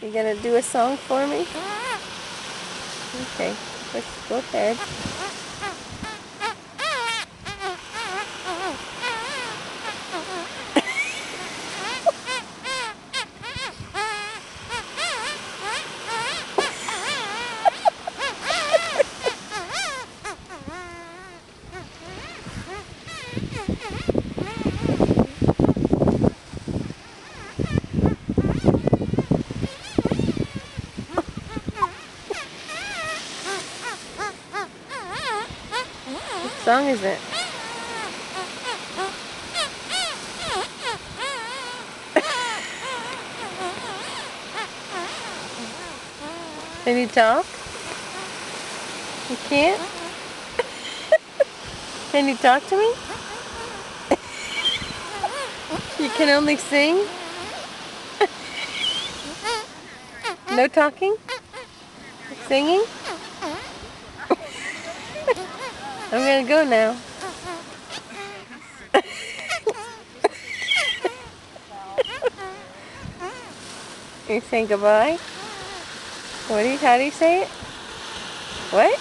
You gonna do a song for me? Okay, let's go ahead. What song is it? Can you talk? You can't? Can you talk to me? You can only sing? No talking? Singing? I'm gonna go now. You saying goodbye? How do you say it? What?